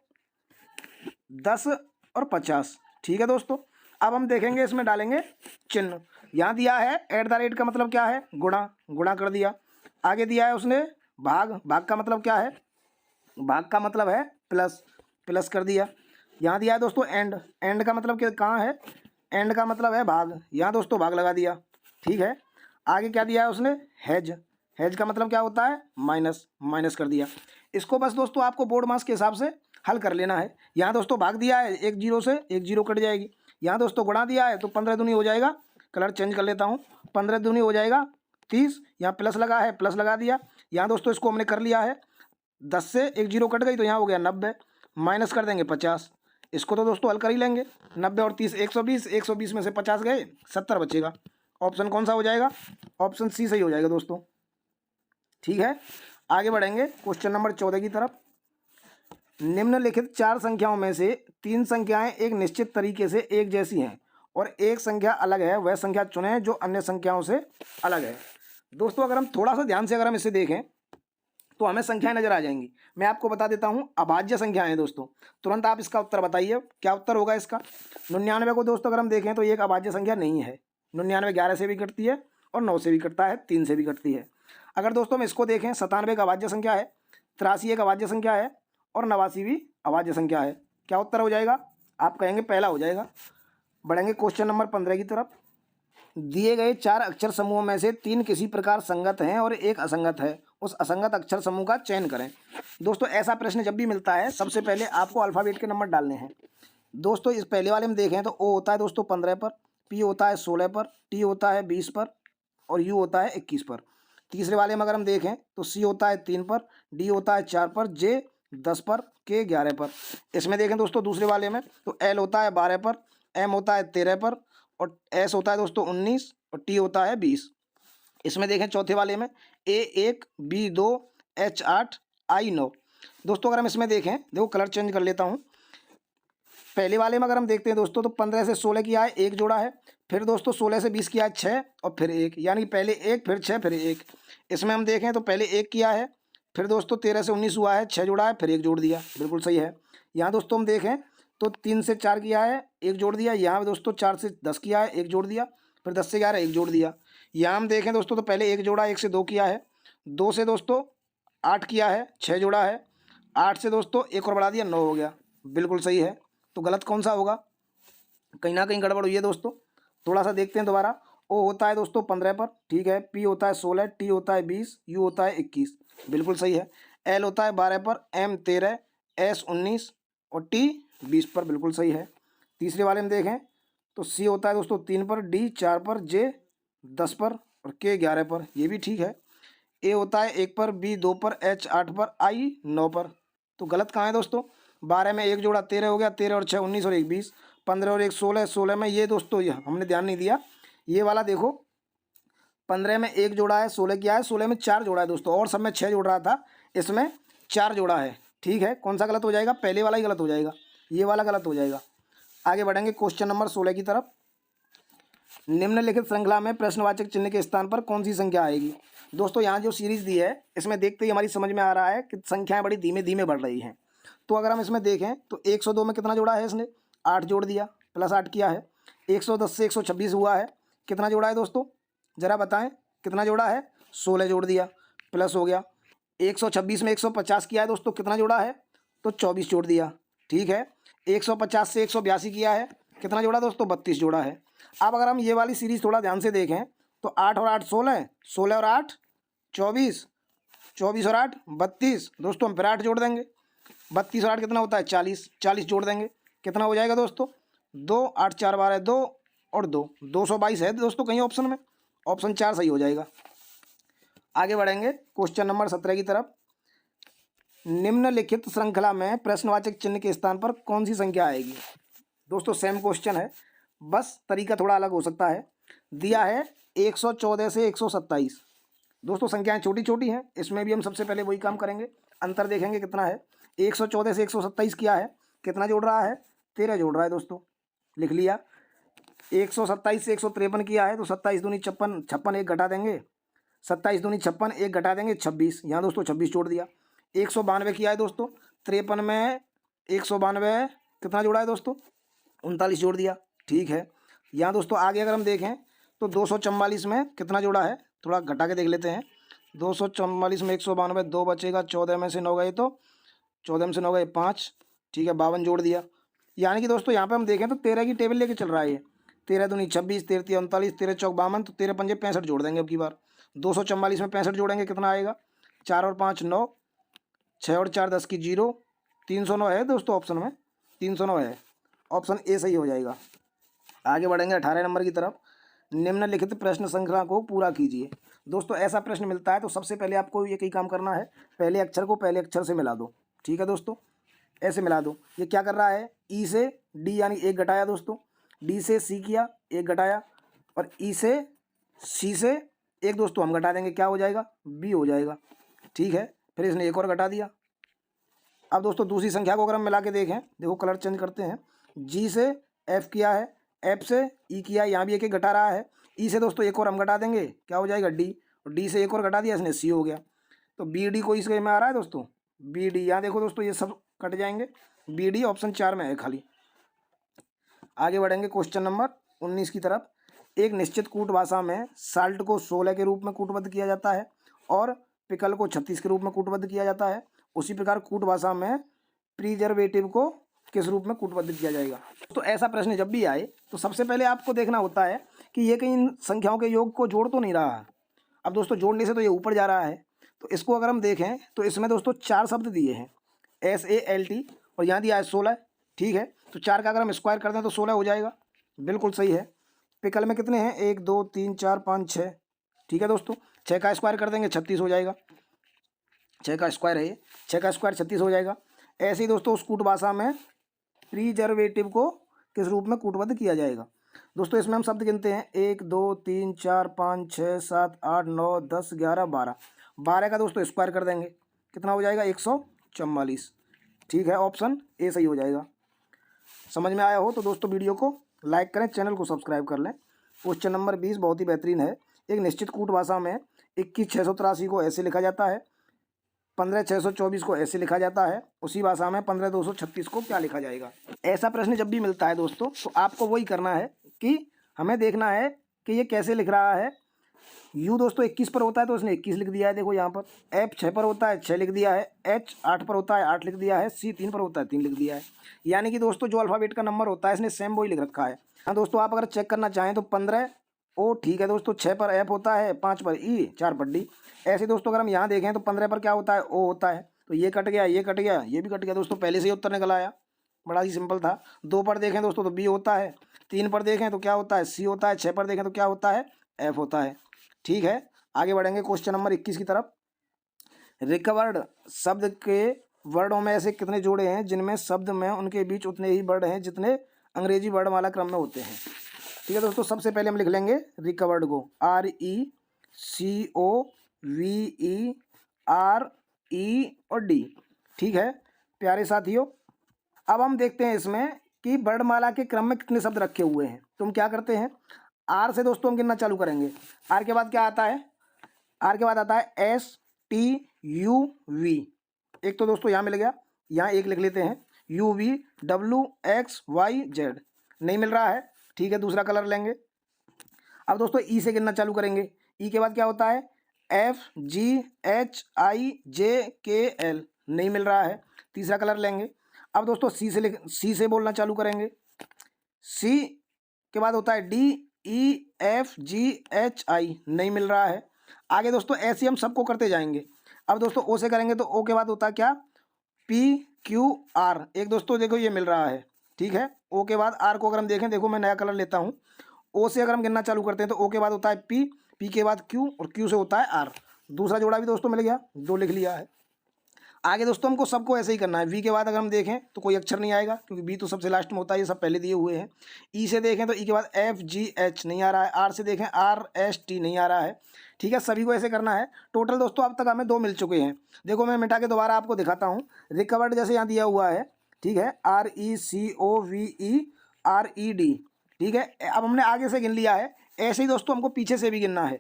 10 और 50। ठीक है दोस्तों, अब हम देखेंगे इसमें डालेंगे चिन्ह। यहाँ दिया है @ का मतलब क्या है गुणा, गुणा कर दिया। आगे दिया है उसने भाग, भाग का मतलब क्या है, भाग का मतलब है प्लस, प्लस कर दिया। यहाँ दिया है दोस्तों एंड, एंड का मतलब क्या कहाँ है, एंड का मतलब है भाग, यहाँ दोस्तों भाग लगा दिया। ठीक है, आगे क्या दिया है उसने हैज, हैज का मतलब क्या होता है माइनस, माइनस कर दिया। इसको बस दोस्तों आपको बोर्ड मार्क्स के हिसाब से हल कर लेना है। यहाँ दोस्तों भाग दिया है, एक जीरो से एक जीरो कट जाएगी। यहाँ दोस्तों गुणा दिया है तो 15 दूनी हो जाएगा, कलर चेंज कर लेता हूँ, 15 दूनी हो जाएगा 30। यहाँ प्लस लगा है, प्लस लगा दिया। यहाँ दोस्तों इसको हमने कर लिया है, 10 से एक जीरो कट गई तो यहाँ हो गया 90, माइनस कर देंगे 50। इसको तो दोस्तों हल कर ही लेंगे, 90 और 30 120, 120 में से 50 गए 70 बचेगा। ऑप्शन कौन सा हो जाएगा, ऑप्शन सी सही हो जाएगा दोस्तों। ठीक है, आगे बढ़ेंगे क्वेश्चन नंबर 14 की तरफ। निम्नलिखित 4 संख्याओं में से 3 संख्याएं एक निश्चित तरीके से एक जैसी हैं और एक संख्या अलग है, वह संख्या चुनें जो अन्य संख्याओं से अलग है। दोस्तों अगर हम थोड़ा सा ध्यान से अगर हम इसे देखें तो हमें संख्याएं नजर आ जाएंगी। मैं आपको बता देता हूं अभाज्य संख्याएं दोस्तों, तुरंत आप इसका उत्तर बताइए क्या उत्तर होगा इसका। 99 को दोस्तों अगर हम देखें तो ये एक अभाज्य संख्या नहीं है। 99 11 से भी कटती है और 9 से भी कटता है, 3 से भी कटती है। अगर दोस्तों हम इसको देखें 97 एक अभाज्य संख्या है, 83 एक अभाज्य संख्या है और 89 भी अभाज्य संख्या है। क्या उत्तर हो जाएगा, आप कहेंगे पहला हो जाएगा। बढ़ेंगे क्वेश्चन नंबर 15 की तरफ। दिए गए 4 अक्षर समूहों में से 3 किसी प्रकार संगत हैं और एक असंगत है, उस असंगत अक्षर समूह का चयन करें। दोस्तों ऐसा प्रश्न जब भी मिलता है सबसे पहले आपको अल्फ़ाबेट के नंबर डालने हैं। दोस्तों इस पहले वाले में देखें तो ओ होता है दोस्तों 15 पर, पी होता है 16 पर, टी होता है 20 पर और यू होता है 21 पर। तीसरे वाले में अगर हम देखें तो सी होता है 3 पर, डी होता है 4 पर, जे 10 पर, के 11 पर। इसमें देखें दोस्तों दूसरे वाले में तो एल होता है 12 पर, एम होता है 13 पर और एस होता है दोस्तों 19 और टी होता है 20। इसमें देखें चौथे वाले में ए 1, बी 2, एच 8, आई 9। दोस्तों अगर हम इसमें देखें, देखो कलर चेंज कर लेता हूँ। पहले वाले में अगर हम देखते हैं दोस्तों तो 15 से 16 किया है, एक जोड़ा है। फिर दोस्तों 16 से 20 किया है 6 और फिर 1, यानी पहले 1 फिर 6 फिर 1। इसमें हम देखें तो पहले 1 किया है, फिर दोस्तों 13 से 19 हुआ है, 6 जोड़ा है, फिर 1 जोड़ दिया, बिल्कुल सही है। यहाँ दोस्तों हम देखें तो 3 से 4 किया है, 1 जोड़ दिया। यहाँ दोस्तों 4 से 10 किया है, 1 जोड़ दिया। फिर 10 से 11 1 जोड़ दिया। यहाँ हम देखें दोस्तों तो पहले 1 जोड़ा, 1 से 2 किया है, 2 से दोस्तों 8 किया है, 6 जोड़ा है, 8 से दोस्तों 1 और बढ़ा दिया, 9 हो गया, बिल्कुल सही है। तो गलत कौन सा होगा, कहीं ना कहीं गड़बड़ हुई है दोस्तों। थोड़ा सा देखते हैं दोबारा। ओ होता है दोस्तों 15 पर, ठीक है। पी होता है 16, टी होता है 20, यू होता है 21, बिल्कुल सही है। एल होता है 12 पर, एम 13, एस 19 और टी 20 पर, बिल्कुल सही है। तीसरे वाले में देखें तो सी होता है दोस्तों 3 पर, डी 4 पर, जे 10 पर और के 11 पर, ये भी ठीक है। ए होता है 1 पर, बी 2 पर, एच 8 पर, आई 9 पर। तो गलत कहाँ है दोस्तों, 12 में 1 जोड़ा 13 हो गया, 13 और 6 19 और 1 20, 15 और 1 16, 16 में ये दोस्तों ये हमने ध्यान नहीं दिया। ये वाला देखो 15 में 1 जोड़ा है, 16 किया है, 16 में 4 जोड़ा है दोस्तों, और सब में 6 जोड़ रहा था, इसमें 4 जोड़ा है। ठीक है, कौन सा गलत हो जाएगा, पहले वाला ही गलत हो जाएगा, ये वाला गलत हो जाएगा। आगे बढ़ेंगे क्वेश्चन नंबर 16 की तरफ। निम्नलिखित श्रृंखला में प्रश्नवाचक चिन्ह के स्थान पर कौन सी संख्या आएगी। दोस्तों यहाँ जो सीरीज दी है इसमें देखते ही हमारी समझ में आ रहा है कि संख्याएं बड़ी धीमे धीमे बढ़ रही हैं। तो अगर हम इसमें देखें तो 102 में कितना जोड़ा है इसने, 8 जोड़ दिया, प्लस 8 किया है। 110 से 126 हुआ है, कितना जोड़ा है दोस्तों, ज़रा बताएं। कितना जोड़ा है 16 जोड़ दिया, प्लस हो गया 126 में 150 किया है दोस्तों, कितना जोड़ा है तो 24 जोड़ दिया। ठीक है, 150 से 182 किया है, कितना जोड़ा दोस्तों 32 जोड़ा है। अब अगर हम ये वाली सीरीज थोड़ा ध्यान से देखें तो 8 और 8 16, 16 और 8 24, 24 और 8 32 दोस्तों, हम फिर 8 जोड़ देंगे, 32 और 8 कितना होता है 40, 40 जोड़ देंगे, कितना हो जाएगा दोस्तों 2, 8 4 12 2 और 2, 222 है दोस्तों कहीं ऑप्शन में, ऑप्शन 4 सही हो जाएगा। आगे बढ़ेंगे क्वेश्चन नंबर 17 की तरफ। निम्नलिखित श्रृंखला में प्रश्नवाचक चिन्ह के स्थान पर कौन सी संख्या आएगी। दोस्तों सेम क्वेश्चन है, बस तरीका थोड़ा अलग हो सकता है। दिया है 114 से 127, दोस्तों संख्याएं छोटी छोटी हैं, इसमें भी हम सबसे पहले वही काम करेंगे, अंतर देखेंगे कितना है। 114 से 127 किया है, कितना जोड़ रहा है 13 जोड़ रहा है दोस्तों, लिख लिया। 127 से 153 किया है तो 27 दूनी 56, 56 एक घटा देंगे, 27 दूनी 56 एक घटा देंगे 26, यहाँ दोस्तों 26 जोड़ दिया। 192 किया है दोस्तों, 53 में 192 कितना जोड़ा है दोस्तों 39 जोड़ दिया। ठीक है, यहाँ दोस्तों आगे अगर हम देखें तो 244 में कितना जोड़ा है, थोड़ा घटा के देख लेते हैं। 244 में 192 2 बचेगा, 14 में से 9 गए तो 14 में से 9 गए 5, ठीक है 52 जोड़ दिया। यानी कि दोस्तों यहाँ पे हम देखें तो 13 की टेबल लेके चल रहा है ये, 13 दूनी 26, 13 तीन 39, 13 चौक 52, तो 13 पंजे 65 जोड़ देंगे अब की बार। 244 में 65 जोड़ेंगे कितना आएगा, 4 और 5 9, 6 और 4 10 की 0, 309 है दोस्तों ऑप्शन में, 309 है, ऑप्शन ए सही हो जाएगा। आगे बढ़ेंगे 18 नंबर की तरफ। निम्नलिखित प्रश्न श्रृंखला को पूरा कीजिए। दोस्तों ऐसा प्रश्न मिलता है तो सबसे पहले आपको ये कई काम करना है, पहले अक्षर को पहले अक्षर से मिला दो। ठीक है दोस्तों, ऐसे मिला दो। ये क्या कर रहा है, ई से डी यानी एक घटाया दोस्तों, डी से सी किया एक घटाया, और ई से सी से एक दोस्तों हम घटा देंगे, क्या हो जाएगा बी हो जाएगा। ठीक है, फिर इसने एक और घटा दिया। अब दोस्तों दूसरी संख्या को अगर हम मिला के देखें, देखो कलर चेंज करते हैं, जी से एफ किया है, एफ से ई किया है, यहाँ भी एक एक घटा रहा है। ई से दोस्तों एक और हम घटा देंगे, क्या हो जाएगा डी, और डी से एक और घटा दिया इसने सी हो गया। तो बी डी को इसके में आ रहा है दोस्तों, बी डी, यहाँ देखो दोस्तों ये सब कट जाएंगे, बी डी ऑप्शन 4 में है खाली। आगे बढ़ेंगे क्वेश्चन नंबर 19 की तरफ। एक निश्चित कूट भाषा में साल्ट को 16 के रूप में कूटबद्ध किया जाता है और पिकल को 36 के रूप में कूटबद्ध किया जाता है। उसी प्रकार कूट भाषा में प्रिजर्वेटिव को किस रूप में कूटबद्ध किया जाएगा। तो ऐसा प्रश्न जब भी आए तो सबसे पहले आपको देखना होता है कि ये कहीं इन संख्याओं के योग को जोड़ तो नहीं रहा है। अब दोस्तों जोड़ने से तो ये ऊपर जा रहा है, तो इसको अगर हम देखें तो इसमें दोस्तों 4 शब्द दिए हैं, SALT, और यहाँ दिया है 16। ठीक है, तो 4 का अगर हम स्क्वायर कर दें तो 16 हो जाएगा, बिल्कुल सही है। पिकल में कितने हैं 1 2 3 4 5 6, ठीक है दोस्तों, 6 का स्क्वायर कर देंगे 36 हो जाएगा, 6 का स्क्वायर है ये, 6 का स्क्वायर 36 हो जाएगा। ऐसे ही दोस्तों उस कूट भाषा में प्रिजर्वेटिव को किस रूप में कूटबद्ध किया जाएगा। दोस्तों इसमें हम शब्द गिनते हैं 1 2 3 4 5 6 7 8 9 10 11 12, 12 का दोस्तों स्क्वायर कर देंगे, कितना हो जाएगा 144। ठीक है, ऑप्शन ए सही हो जाएगा। समझ में आया हो तो दोस्तों वीडियो को लाइक करें, चैनल को सब्सक्राइब कर लें। क्वेश्चन नंबर 20 बहुत ही बेहतरीन है। एक निश्चित कूट भाषा में 21,683 को ऐसे लिखा जाता है, 15,624 को ऐसे लिखा जाता है, उसी भाषा में 15,236 को क्या लिखा जाएगा। ऐसा प्रश्न जब भी मिलता है दोस्तों तो आपको वही करना है कि हमें देखना है कि ये कैसे लिख रहा है। यू दोस्तों 21 पर होता है तो उसने 21 लिख दिया है, देखो यहाँ पर। एफ 6 पर होता है 6 लिख दिया है, एच 8 पर होता है 8 लिख दिया है, सी 3 पर होता है 3 लिख दिया है। यानी कि दोस्तों जो अल्फ़ाबेट का नंबर होता है इसने सेम वही लिख रखा है। हाँ दोस्तों, आप अगर चेक करना चाहें तो 15 ओ, ठीक है दोस्तों, 6 पर एफ होता है, 5 पर ई, 4 पर डी। ऐसे दोस्तों अगर हम यहाँ देखें तो 15 पर क्या होता है ओ होता है, तो ये कट गया, ये कट गया, ये भी कट गया दोस्तों, पहले से ही उत्तर निकल आया, बड़ा ही सिंपल था। 2 पर देखें दोस्तों तो बी होता है, 3 पर देखें तो क्या होता है सी होता है, 6 पर देखें तो क्या होता है एफ होता है। ठीक है, आगे बढ़ेंगे क्वेश्चन नंबर 21 की तरफ। रिकवर्ड शब्द के वर्डों में ऐसे कितने जोड़े हैं जिनमें शब्द में उनके बीच उतने ही वर्ड हैं जितने अंग्रेजी वर्णमाला क्रम में होते हैं। ठीक है दोस्तों, सबसे पहले हम लिख लेंगे रिकवर्ड को, RECOVERD और डी। ठीक है प्यारे साथियों, अब हम देखते हैं इसमें कि वर्णमाला के क्रम में कितने शब्द रखे हुए हैं। तो हम क्या करते हैं, आर से दोस्तों हम गिनना चालू करेंगे। आर के बाद क्या आता है, आर के बाद आता है STUV। एक तो दोस्तों यहाँ मिल गया, यहाँ एक लिख लेते हैं, UVWXYZ नहीं मिल रहा है। ठीक है, दूसरा कलर लेंगे। अब दोस्तों ई से गिनना चालू करेंगे, ई के बाद क्या होता है FGHIJKL, नहीं मिल रहा है। तीसरा कलर लेंगे। अब दोस्तों सी से बोलना चालू करेंगे। सी के बाद होता है DEFGHI, नहीं मिल रहा है। आगे दोस्तों ऐसे हम सबको करते जाएंगे। अब दोस्तों ओ से करेंगे तो ओ के बाद होता है क्या PQR, एक दोस्तों देखो ये मिल रहा है, ठीक है। ओ के बाद आर को अगर हम देखें, देखो मैं नया कलर लेता हूँ। ओ से अगर हम गिनना चालू करते हैं तो ओ के बाद होता है पी के बाद क्यू और क्यू से होता है आर। दूसरा जोड़ा भी दोस्तों मिल गया, 2 लिख लिया है। आगे दोस्तों हमको सबको ऐसे ही करना है। वी के बाद अगर हम देखें तो कोई अक्षर नहीं आएगा क्योंकि बी तो सबसे लास्ट में होता है, ये सब पहले दिए हुए हैं। ई से देखें तो ई के बाद FGH नहीं आ रहा है। आर से देखें RST नहीं आ रहा है, ठीक है। सभी को ऐसे करना है। टोटल दोस्तों अब तक हमें 2 मिल चुके हैं। देखो मैं मिटा के दोबारा आपको दिखाता हूँ। रिकवर्ड जैसे यहाँ दिया हुआ है, ठीक है, RECOVERED, ठीक है। अब हमने आगे से गिन लिया है। ऐसे ही दोस्तों हमको पीछे से भी गिनना है,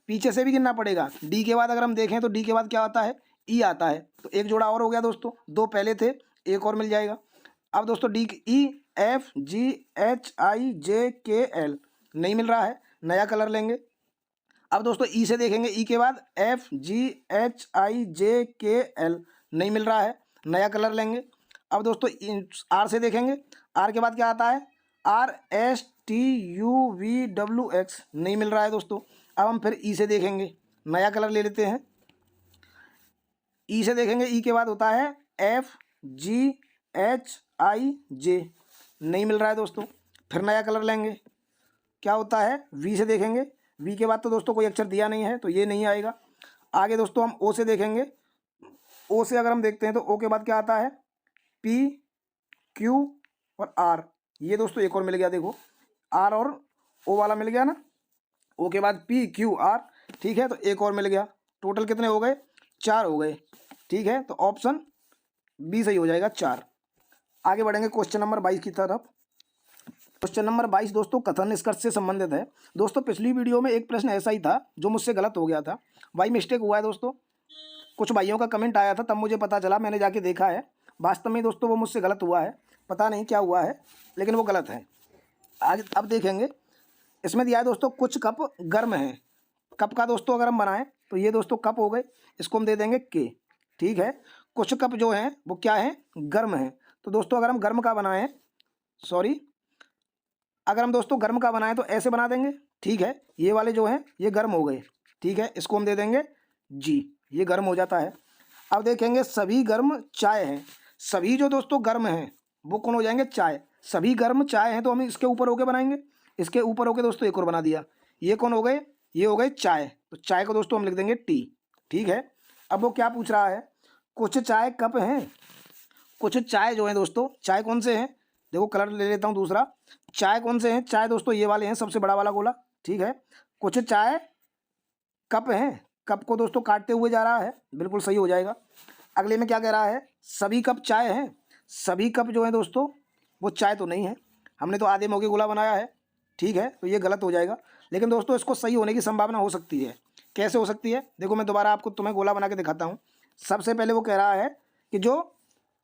पीछे से भी गिनना पड़ेगा। डी के बाद अगर हम देखें तो डी के बाद क्या आता है ई आता है, तो एक जोड़ा और हो गया दोस्तों। 2 पहले थे, एक और मिल जाएगा। अब दोस्तों DEFGHIJKL नहीं मिल रहा है, नया कलर लेंगे। अब दोस्तों ई से देखेंगे, ई के बाद FGHIJKL नहीं मिल रहा है, नया कलर लेंगे। अब दोस्तों आर से देखेंगे, आर के बाद क्या आता है RSTUVWX, नहीं मिल रहा है दोस्तों। अब हम फिर ई से देखेंगे, नया कलर ले लेते हैं। ई से देखेंगे, ई के बाद होता है FGHIJ, नहीं मिल रहा है दोस्तों। फिर नया कलर लेंगे, क्या होता है वी से देखेंगे। वी के बाद तो दोस्तों कोई अक्षर दिया नहीं है तो ये नहीं आएगा। आगे दोस्तों हम ओ से देखेंगे। ओ से अगर हम देखते हैं तो ओ के बाद क्या आता है PQ और R, ये दोस्तों एक और मिल गया। देखो आर और ओ वाला मिल गया ना। ओ के बाद PQR, ठीक है, तो एक और मिल गया। टोटल कितने हो गए 4 हो गए, ठीक है। तो ऑप्शन बी सही हो जाएगा 4। आगे बढ़ेंगे क्वेश्चन नंबर 22 की तरफ। क्वेश्चन नंबर 22 दोस्तों कथन निष्कर्ष से संबंधित है। दोस्तों पिछली वीडियो में एक प्रश्न ऐसा ही था जो मुझसे गलत हो गया था, बाई मिस्टेक हुआ है दोस्तों। कुछ भाइयों का कमेंट आया था, तब मुझे पता चला, मैंने जाके देखा है। वास्तव में दोस्तों वो मुझसे गलत हुआ है, पता नहीं क्या हुआ है लेकिन वो गलत है। आज अब देखेंगे, इसमें दिया है दोस्तों कुछ कप गर्म हैं। कप का दोस्तों अगर हम बनाएं तो ये दोस्तों कप हो गए, इसको हम दे देंगे के, ठीक है। कुछ कप जो हैं वो क्या है गर्म हैं। तो दोस्तों अगर हम गर्म का बनाएं, अगर हम दोस्तों गर्म का बनाएं तो ऐसे बना देंगे, ठीक है। ये वाले जो हैं ये गर्म हो गए, ठीक है, इसको हम दे देंगे जी, ये गर्म हो जाता है। अब देखेंगे सभी गर्म चाय हैं। सभी जो दोस्तों गर्म हैं वो कौन हो जाएंगे चाय। सभी गर्म चाय हैं तो हम इसके ऊपर होके बनाएंगे, इसके ऊपर होके दोस्तों एक और बना दिया। ये कौन हो गए, ये हो गए चाय, तो चाय को दोस्तों हम लिख देंगे टी, ठीक है। अब वो क्या पूछ रहा है, कुछ चाय कप हैं। कुछ चाय जो है दोस्तों, चाय कौन से हैं, देखो कलर ले लेता हूँ दूसरा। चाय कौन से हैं, चाय दोस्तों ये वाले हैं, सबसे बड़ा वाला गोला, ठीक है। कुछ चाय कप हैं, कप को दोस्तों काटते हुए जा रहा है, बिल्कुल सही हो जाएगा। अगले में क्या कह रहा है, सभी कप चाय हैं। सभी कप जो है दोस्तों वो चाय तो नहीं है, हमने तो आधे मुँह के गोला बनाया है, ठीक है, तो ये गलत हो जाएगा। लेकिन दोस्तों इसको सही होने की संभावना हो सकती है। कैसे हो सकती है, देखो मैं दोबारा आपको तुम्हें गोला बना के दिखाता हूँ। सबसे पहले वो कह रहा है कि जो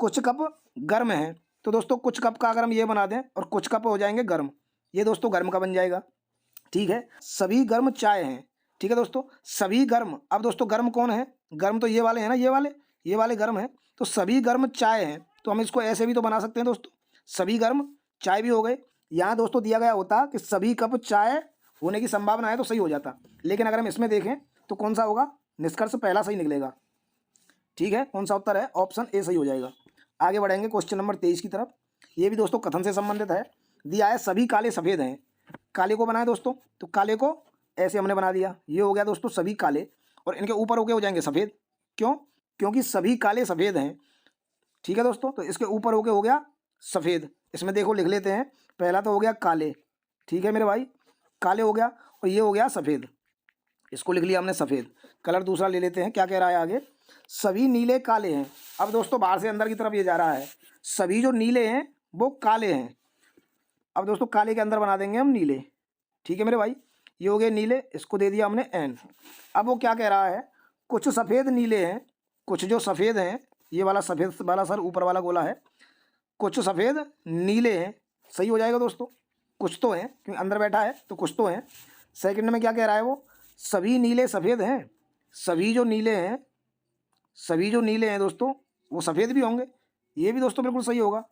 कुछ कप गर्म हैं, तो दोस्तों कुछ कप का अगर हम ये बना दें और कुछ कप हो जाएंगे गर्म, ये दोस्तों गर्म का बन जाएगा, ठीक है। सभी गर्म चाय हैं, ठीक है दोस्तों, सभी गर्म। अब दोस्तों गर्म कौन है, गर्म तो ये वाले हैं ना, ये वाले गर्म हैं, तो सभी गर्म चाय हैं। तो हम इसको ऐसे भी तो बना सकते हैं दोस्तों, सभी गर्म चाय भी हो गए। यहाँ दोस्तों दिया गया होता कि सभी कप चाय होने की संभावना है तो सही हो जाता, लेकिन अगर हम इसमें देखें तो कौन सा होगा, निष्कर्ष पहला सही निकलेगा, ठीक है। कौन सा उत्तर है, ऑप्शन ए सही हो जाएगा। आगे बढ़ेंगे क्वेश्चन नंबर 23 की तरफ। ये भी दोस्तों कथन से संबंधित है। दिया है सभी काले सफ़ेद हैं। काले को बनाए दोस्तों, तो काले को ऐसे हमने बना दिया, ये हो गया दोस्तों सभी काले, और इनके ऊपर होके हो जाएंगे सफ़ेद। क्यों, क्योंकि सभी काले सफ़ेद हैं, ठीक है दोस्तों, तो इसके ऊपर होके हो गया सफ़ेद। इसमें देखो लिख लेते हैं, पहला तो हो गया काले, ठीक है मेरे भाई, काले हो गया, और ये हो गया सफ़ेद, इसको लिख लिया हमने सफ़ेद। कलर दूसरा ले लेते हैं, क्या कह रहा है आगे, सभी नीले काले हैं। अब दोस्तों बाहर से अंदर की तरफ ये जा रहा है, सभी जो नीले हैं वो काले हैं। अब दोस्तों काले के अंदर बना देंगे हम नीले, ठीक है मेरे भाई, ये हो गए नीले, इसको दे दिया हमने एन। अब वो क्या कह रहा है, कुछ सफ़ेद नीले हैं, कुछ जो सफ़ेद हैं, ये वाला सफ़ेद वाला सर ऊपर वाला गोला है, कुछ सफ़ेद नीले हैं, सही हो जाएगा दोस्तों। कुछ तो हैं क्योंकि अंदर बैठा है तो कुछ तो हैं। सेकंड में क्या कह रहा है वो, सभी नीले सफ़ेद हैं, सभी जो नीले हैं, सभी जो नीले हैं दोस्तों वो सफ़ेद भी होंगे। ये भी दोस्तों बिल्कुल सही होगा।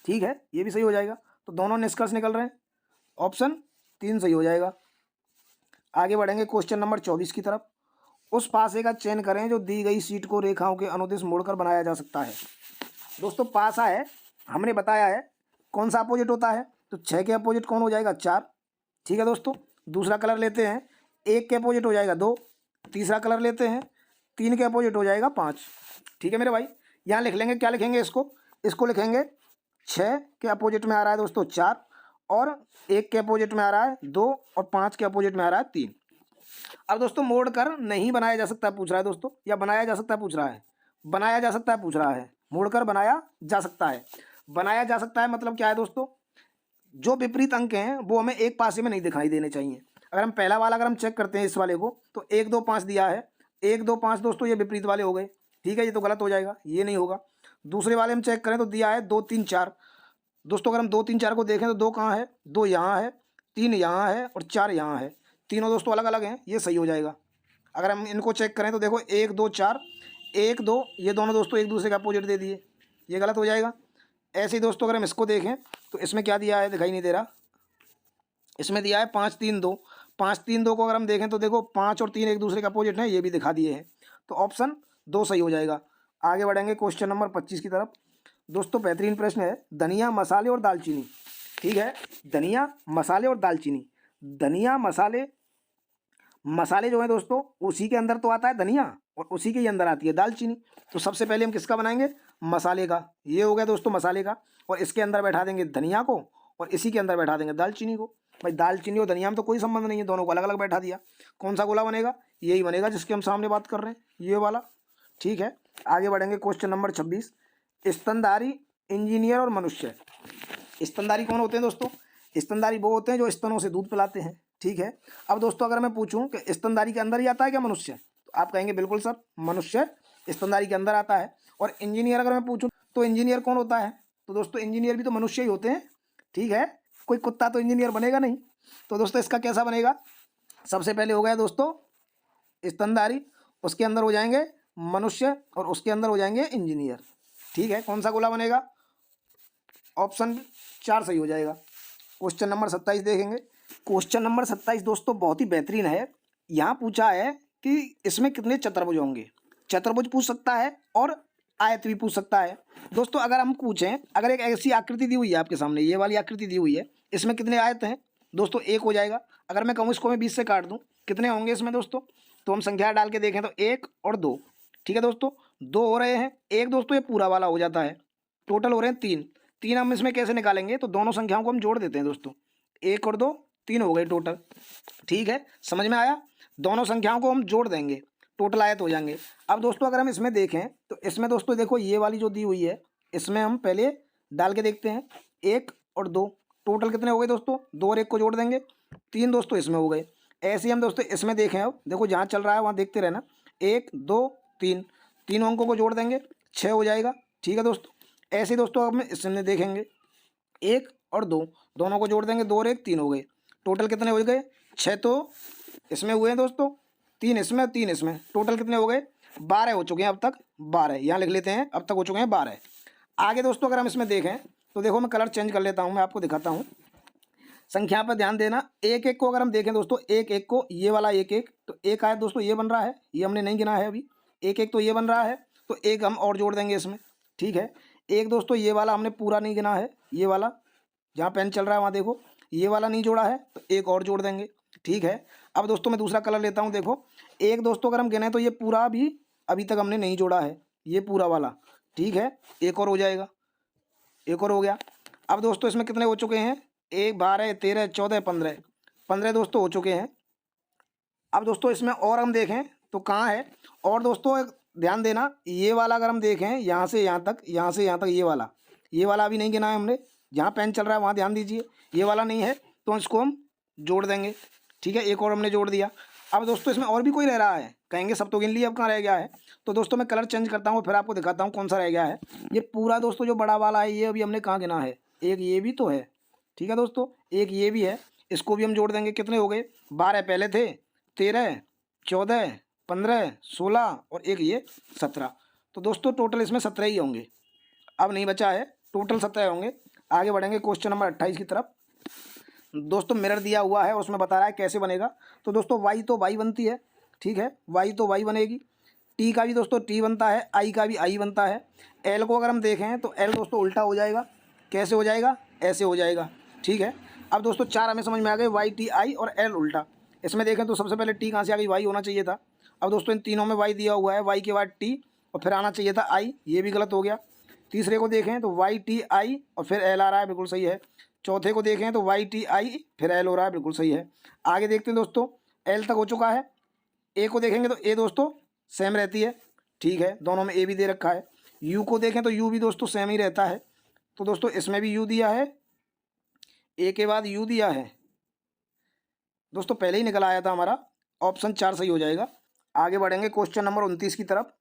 ठीक है, ये भी सही हो जाएगा। तो दोनों निष्कर्ष निकल रहे हैं। ऑप्शन 3 सही हो जाएगा। आगे बढ़ेंगे क्वेश्चन नंबर 24 की तरफ। उस पासे का चयन करें जो दी गई शीट को रेखाओं के अनुदिश मोड़कर बनाया जा सकता है। दोस्तों पासा है, हमने बताया है कौन सा अपोजिट होता है, तो 6 के अपोजिट कौन हो जाएगा 4। ठीक है दोस्तों, दूसरा कलर लेते हैं, 1 के अपोजिट हो जाएगा 2। तीसरा कलर लेते हैं, 3 के अपोजिट हो जाएगा 5। ठीक है मेरे भाई, यहाँ लिख लेंगे, क्या लिखेंगे इसको लिखेंगे 6 के अपोजिट में आ रहा है दोस्तों 4, और 1 के अपोजिट में आ रहा है 2, और 5 के अपोजिट में आ रहा है 3। अब दोस्तों मोड़ कर नहीं बनाया जा सकता पूछ रहा है दोस्तों, या बनाया जा सकता पूछ रहा है, बनाया जा सकता है पूछ रहा है, मोड़कर बनाया जा सकता है। बनाया जा सकता है मतलब क्या है दोस्तों, जो विपरीत अंक हैं वो हमें एक पासे में नहीं दिखाई देने चाहिए। अगर हम पहला वाला अगर हम चेक करते हैं इस वाले को, तो 1 2 5 दिया है, 1 2 5 दोस्तों ये विपरीत वाले हो गए। ठीक है, ये तो गलत हो जाएगा, ये नहीं होगा। दूसरे वाले हम चेक करें तो दिया है 2 3 4। दोस्तों अगर हम 2 3 4 को देखें तो 2 कहाँ है, 2 यहाँ है, 3 यहाँ है, और 4 यहाँ है। तीनों दोस्तों अलग अलग हैं, ये सही हो जाएगा। अगर हम इनको चेक करें तो देखो 1 2 4, 1 2, ये दोनों दोस्तों एक दूसरे का अपोजिट दे दिए, ये गलत हो जाएगा। ऐसे ही दोस्तों अगर हम इसको देखें तो इसमें क्या दिया है, दिखाई नहीं दे रहा, इसमें दिया है 5 3 2। 5 3 2 को अगर हम देखें तो देखो 5 और 3 एक दूसरे का अपोजिट है, ये भी दिखा दिए हैं। तो ऑप्शन 2 सही हो जाएगा। आगे बढ़ेंगे क्वेश्चन नंबर 25 की तरफ। दोस्तों बेहतरीन प्रश्न है, धनिया मसाले और दालचीनी। ठीक है, धनिया मसाले और दालचीनी। धनिया मसाले, मसाले जो है दोस्तों उसी के अंदर तो आता है धनिया, और उसी के ही अंदर आती है दालचीनी। तो सबसे पहले हम किसका बनाएंगे, मसाले का। ये हो गया दोस्तों मसाले का, और इसके अंदर बैठा देंगे धनिया को, और इसी के अंदर बैठा देंगे दालचीनी को। भाई दालचीनी और धनिया में तो कोई संबंध नहीं है, दोनों को अलग अलग बैठा दिया। कौन सा गोला बनेगा, यही बनेगा जिसके हम सामने बात कर रहे हैं, ये वाला। ठीक है, आगे बढ़ेंगे क्वेश्चन नंबर 26। स्तनधारी, इंजीनियर और मनुष्य। स्तनधारी कौन होते हैं दोस्तों, स्तनधारी वो होते हैं जो स्तनों से दूध पिलाते हैं। ठीक है, अब दोस्तों अगर मैं पूछूं कि स्तनधारी के अंदर ही आता है क्या मनुष्य, तो आप कहेंगे बिल्कुल सर, मनुष्य स्तनधारी के अंदर आता है। और इंजीनियर अगर मैं पूछूं तो इंजीनियर कौन होता है, तो दोस्तों इंजीनियर भी तो मनुष्य ही होते हैं। ठीक है, कोई कुत्ता तो इंजीनियर बनेगा नहीं। तो दोस्तों इसका कैसा बनेगा, सबसे पहले हो गया दोस्तों स्तनधारी, उसके अंदर हो जाएंगे मनुष्य, और उसके अंदर हो जाएंगे इंजीनियर। ठीक है, कौन सा गोला बनेगा, ऑप्शन 4 सही हो जाएगा। क्वेश्चन नंबर 27 देखेंगे। क्वेश्चन नंबर 27 दोस्तों बहुत ही बेहतरीन है। यहाँ पूछा है कि इसमें कितने चतुर्भुज होंगे। चतुर्भुज पूछ सकता है और आयत भी पूछ सकता है। दोस्तों अगर हम पूछें, अगर एक ऐसी आकृति दी हुई है आपके सामने, ये वाली आकृति दी हुई है, इसमें कितने आयत हैं दोस्तों, 1 हो जाएगा। अगर मैं कहूँ इसको मैं 20 से काट दूँ, कितने होंगे इसमें दोस्तों, तो हम संख्या डाल के देखें तो 1 और 2। ठीक है दोस्तों, 2 हो रहे हैं, 1 दोस्तों ये पूरा वाला हो जाता है, टोटल हो रहे हैं 3। 3 हम इसमें कैसे निकालेंगे, तो दोनों संख्याओं को हम जोड़ देते हैं दोस्तों, 1 और 2 3 हो गए टोटल। ठीक है, समझ में आया, दोनों संख्याओं को हम जोड़ देंगे, टोटल आयत हो जाएंगे। अब दोस्तों अगर हम इसमें देखें तो इसमें दोस्तों देखो ये वाली जो दी हुई है, इसमें हम पहले डाल के देखते हैं, 1 और 2 टोटल कितने हो गए दोस्तों, 2 और 1 को जोड़ देंगे, 3 दोस्तों इसमें हो गए। ऐसे ही हम दोस्तों इसमें देखें, अब देखो जहाँ चल रहा है वहाँ देखते रहना, 1 2 3, तीनों अंकों को जोड़ देंगे, 6 हो जाएगा। ठीक है दोस्तों, ऐसे ही दोस्तों अब इसमें देखेंगे 1 और 2 दोनों को जोड़ देंगे, 2 और 1 3 हो गए, टोटल कितने हो गए, 6 तो इसमें हुए हैं दोस्तों, 3 इसमें, 3 इसमें, टोटल कितने हो गए, 12 हो चुके हैं अब तक, 12 यहाँ लिख लेते हैं, अब तक हो चुके हैं 12। आगे दोस्तों अगर हम इसमें देखें तो देखो मैं कलर चेंज कर लेता हूँ, मैं आपको दिखाता हूँ। संख्या पर ध्यान देना, 1 1 को अगर हम देखें दोस्तों, 1 1 को, ये वाला 1 1, तो 1 आया दोस्तों, ये बन रहा है, ये हमने नहीं गिना है अभी, 1 1 तो ये बन रहा है, तो 1 हम और जोड़ देंगे इसमें। ठीक है, 1 दोस्तों ये वाला हमने पूरा नहीं गिना है, ये वाला जहाँ पेन चल रहा है वहाँ देखो, ये वाला नहीं जोड़ा है, तो 1 और जोड़ देंगे। ठीक है, अब दोस्तों मैं दूसरा कलर लेता हूँ, देखो 1 दोस्तों अगर हम गिने तो ये पूरा भी अभी तक हमने नहीं जोड़ा है, ये पूरा वाला। ठीक है, 1 और हो जाएगा, 1 और हो गया। अब दोस्तों इसमें कितने हो चुके हैं, 1 12 13 14 15, 15 दोस्तों हो चुके हैं। अब दोस्तों इसमें और हम देखें तो कहाँ है, और दोस्तों ध्यान देना, ये वाला अगर हम देखें यहाँ से यहाँ तक, यहाँ से यहाँ तक, ये वाला अभी नहीं गिना है हमने, जहाँ पेन चल रहा है वहाँ ध्यान दीजिए, ये वाला नहीं है, तो इसको हम जोड़ देंगे। ठीक है, 1 और हमने जोड़ दिया। अब दोस्तों इसमें और भी कोई रह रहा है, कहेंगे सब तो गिन लिए, अब कहाँ रह गया है, तो दोस्तों मैं कलर चेंज करता हूँ, फिर आपको दिखाता हूँ कौन सा रह गया है। ये पूरा दोस्तों जो बड़ा वाला है, ये अभी हमने कहाँ गिना है, एक ये भी तो है। ठीक है दोस्तों, एक ये भी है, इसको भी हम जोड़ देंगे, कितने हो गए, 12 पहले थे, 13, 14, 15, 16 और एक ये 17। तो दोस्तों टोटल इसमें 17 ही होंगे, अब नहीं बचा है, टोटल 17 होंगे। आगे बढ़ेंगे क्वेश्चन नंबर 28 की तरफ। दोस्तों मिरर दिया हुआ है, उसमें बता रहा है कैसे बनेगा। तो दोस्तों वाई तो वाई बनती है, ठीक है, वाई तो वाई बनेगी। टी का भी दोस्तों टी बनता है, आई का भी आई बनता है। एल को अगर हम देखें तो एल दोस्तों उल्टा हो जाएगा। कैसे हो जाएगा? ऐसे हो जाएगा, ठीक है। अब दोस्तों चार हमें समझ में आ गए, वाई टी आई और एल उल्टा। इसमें देखें तो सबसे पहले टी कहाँ से आ गई? वाई होना चाहिए था। अब दोस्तों इन तीनों में वाई दिया हुआ है, वाई के बाद टी और फिर आना चाहिए था आई, ये भी गलत हो गया। तीसरे को देखें तो वाई टी आई और फिर एल आ रहा है, बिल्कुल सही है। चौथे को देखें तो वाई टी आई फिर एल हो रहा है, बिल्कुल सही है। आगे देखते हैं दोस्तों, एल तक हो चुका है। ए को देखेंगे तो ए दोस्तों सेम रहती है, ठीक है, दोनों में ए भी दे रखा है। यू को देखें तो यू भी दोस्तों सेम ही रहता है। तो दोस्तों इसमें भी यू दिया है, ए के बाद यू दिया है। दोस्तों पहले ही निकल आया था हमारा, ऑप्शन 4 सही हो जाएगा। आगे बढ़ेंगे क्वेश्चन नंबर 29 की तरफ।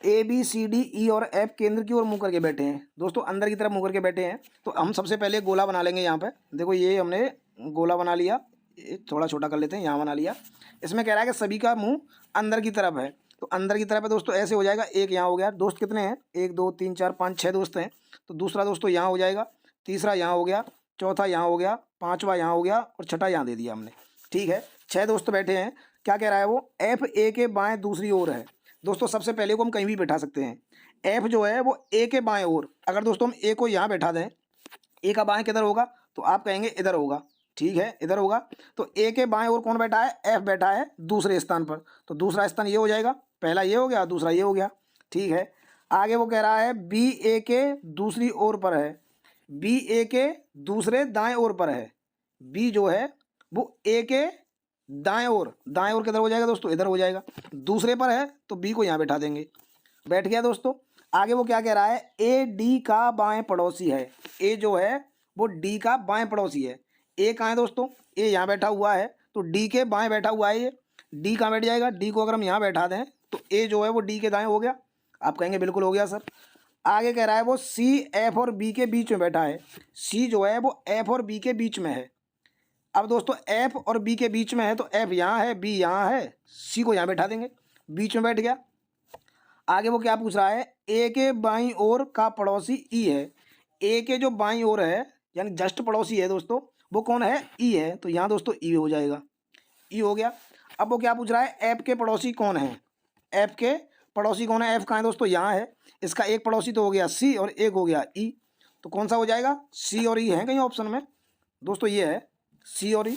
A B C D E और एफ केंद्र की ओर मुँह करके बैठे हैं। दोस्तों अंदर की तरफ मुँह करके बैठे हैं, तो हम सबसे पहले गोला बना लेंगे। यहाँ पे देखो ये हमने गोला बना लिया, ये थोड़ा छोटा कर लेते हैं, यहाँ बना लिया। इसमें कह रहा है कि सभी का मुंह अंदर की तरफ है, तो अंदर की तरफ है दोस्तों, ऐसे हो जाएगा। एक यहाँ हो गया, दोस्त कितने हैं? 1 2 3 4 5 6 दोस्त हैं, तो दूसरा दोस्तों यहाँ हो जाएगा, तीसरा यहाँ हो गया, चौथा यहाँ हो गया, पाँचवा यहाँ हो गया और छठा यहाँ दे दिया हमने, ठीक है। 6 दोस्त बैठे हैं। क्या कह रहा है वो? एफ ए के बाएँ दूसरी ओर है। दोस्तों सबसे पहले को हम कहीं भी बैठा सकते हैं। एफ जो है वो ए के बाएँ ओर, अगर दोस्तों हम ए को यहाँ बैठा दें, ए का बाएँ किधर होगा? तो आप कहेंगे इधर होगा, ठीक है, इधर होगा। तो ए के बाएं ओर कौन बैठा है? एफ बैठा है दूसरे स्थान पर, तो दूसरा स्थान ये हो जाएगा। पहला ये हो गया, दूसरा ये हो गया, ठीक है। आगे वो कह रहा है बी ए के दूसरी ओर पर है, बी ए के दूसरे दाएं ओर पर है। बी जो है वो ए के दाएं ओर किधर हो जाएगा दोस्तों? इधर हो जाएगा। दूसरे पर है तो बी को यहाँ बैठा देंगे, बैठ गया दोस्तों। आगे वो क्या कह रहा है? ए डी का बाएं पड़ोसी है। ए जो है वो डी का बाएं पड़ोसी है। ए कहाँ है दोस्तों? ए यहाँ बैठा हुआ है, तो डी के बाएं बैठा हुआ है ये। डी कहाँ बैठ जाएगा? डी को अगर हम यहाँ बैठा दें तो ए जो है वो डी के दाएं हो गया। आप कहेंगे बिल्कुल हो गया सर। आगे कह रहा है वो सी एफ और बी के बीच में बैठा है। सी जो है वो एफ और बी के बीच में है। अब दोस्तों एफ और बी के बीच में है, तो एफ यहाँ है, बी यहाँ है, सी को यहाँ बैठा देंगे, बीच में बैठ गया। आगे वो क्या पूछ रहा है? ए के बाईं ओर का पड़ोसी ई है। ए के जो बाईं ओर है यानी जस्ट पड़ोसी है दोस्तों, वो कौन है? ई है, तो यहाँ दोस्तों ई हो जाएगा, ई हो गया। अब वो क्या पूछ रहा है? एफ के पड़ोसी कौन है? एफ के पड़ोसी कौन है? एफ कहाँ है दोस्तों? यहाँ है। इसका एक पड़ोसी तो हो गया सी और एक हो गया ई, तो कौन सा हो जाएगा? सी और ई है कहीं ऑप्शन में दोस्तों, ये है सी और ई।